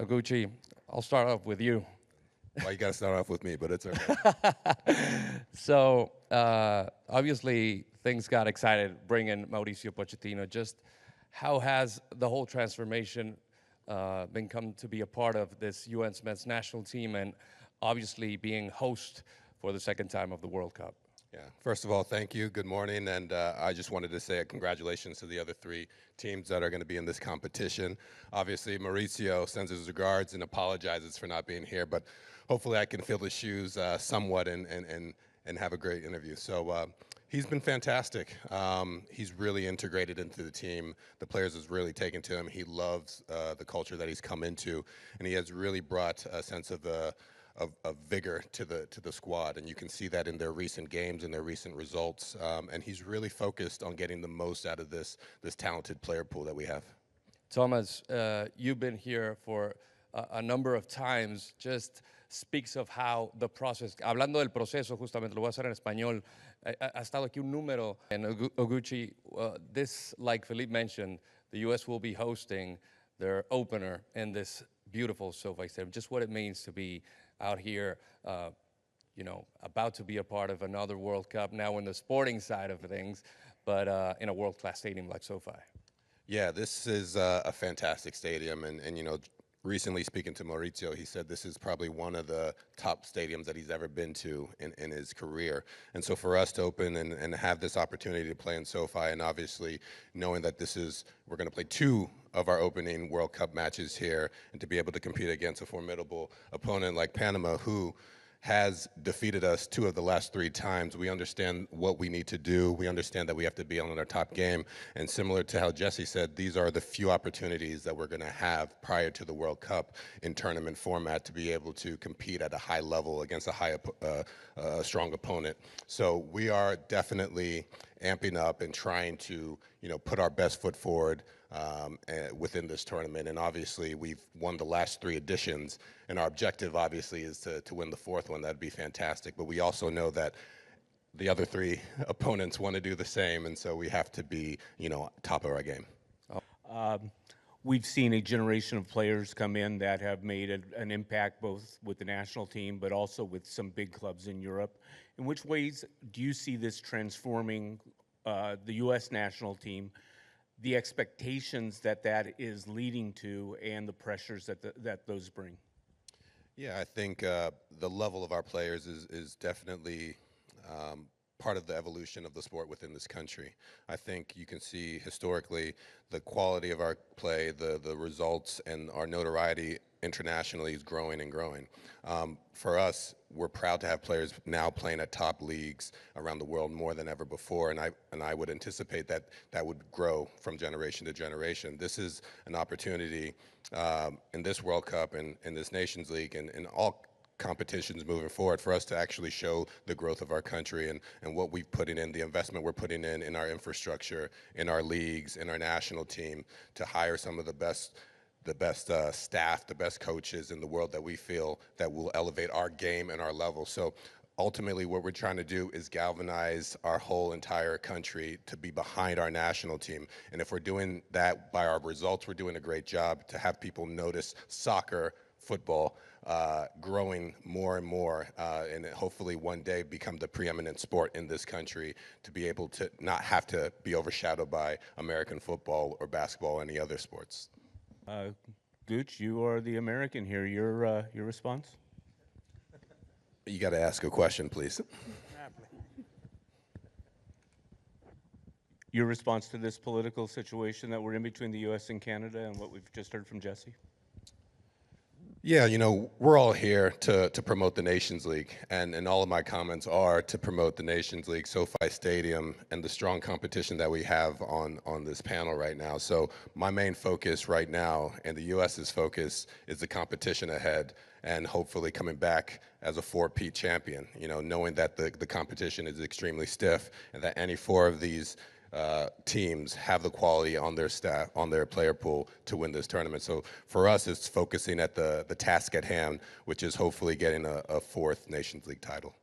Oguchi, I'll start off with you. Well, you got to start off with me, but it's okay. So obviously things got excited bringing Mauricio Pochettino. Just how has the whole transformation been come to be a part of this U.S. men's national team and obviously being host for the second time of the World Cup? Yeah. First of all, thank you. Good morning. And I just wanted to say congratulations to the other three teams that are going to be in this competition. Obviously, Mauricio sends his regards and apologizes for not being here, but hopefully I can fill his shoes somewhat and have a great interview. So he's been fantastic. He's really integrated into the team. The players has really taken to him. He loves the culture that he's come into, and he has really brought a sense of vigor to the squad, and you can see that in their recent games and their recent results. And he's really focused on getting the most out of this talented player pool that we have. Thomas, you've been here for a number of times. Just speaks of how the process, hablando del proceso, justamente lo voy a hacer en español, ha estado aquí un número. And Oguchi, this, like Felipe mentioned, the U.S. will be hosting their opener in this beautiful SoFi Stadium. Just what it means to be out here, you know, about to be a part of another World Cup, now in the sporting side of things, but in a world-class stadium like SoFi. Yeah, this is a fantastic stadium, and you know, recently speaking to Mauricio, he said this is probably one of the top stadiums that he's ever been to in his career. And so for us to open and have this opportunity to play in SoFi, and obviously knowing that we're going to play two of our opening World Cup matches here, and to be able to compete against a formidable opponent like Panama, who has defeated us 2 of the last 3 times. We understand what we need to do. We understand that we have to be on our top game. And similar to how Jesse said, these are the few opportunities that we're going to have prior to the World Cup in tournament format to be able to compete at a high level against a strong opponent. So we are definitely amping up and trying to, you know, put our best foot forward within this tournament. And obviously we've won the last 3 editions, and our objective obviously is to win the 4th one. That'd be fantastic. But we also know that the other 3 opponents want to do the same, and so we have to be, you know, top of our game. We've seen a generation of players come in that have made an impact both with the national team but also with some big clubs in Europe. In which ways do you see this transforming the U.S. national team, the expectations that is leading to, and the pressures that those bring? Yeah, I think the level of our players is definitely part of the evolution of the sport within this country. I think you can see historically the quality of our play, the results, and our notoriety internationally is growing and growing. For us, we're proud to have players now playing at top leagues around the world more than ever before, and I would anticipate that would grow from generation to generation. This is an opportunity in this World Cup and in this Nations League and in all competitions moving forward for us to actually show the growth of our country and what we've put in, the investment we're putting in our infrastructure, in our leagues, in our national team, to hire some of the best staff, the best coaches in the world that we feel that will elevate our game and our level. So ultimately what we're trying to do is galvanize our whole entire country to be behind our national team. And if we're doing that by our results, we're doing a great job to have people notice soccer, football, growing more and more, and hopefully one day become the preeminent sport in this country, to be able to not have to be overshadowed by American football or basketball or any other sports. Gooch, you are the American here. Your response? You got to ask a question, please. Your response to this political situation that we're in between the U.S. and Canada and what we've just heard from Jesse? Yeah, you know, we're all here to promote the Nations League, and all of my comments are to promote the Nations League, SoFi Stadium, and the strong competition that we have on this panel right now. So my main focus right now, and the U.S.'s focus, is the competition ahead, and hopefully coming back as a 4-peat champion, you know, knowing that the competition is extremely stiff, and that any 4 of these teams have the quality on their staff, on their player pool, to win this tournament. So for us, it's focusing at the task at hand, which is hopefully getting a 4th Nations League title.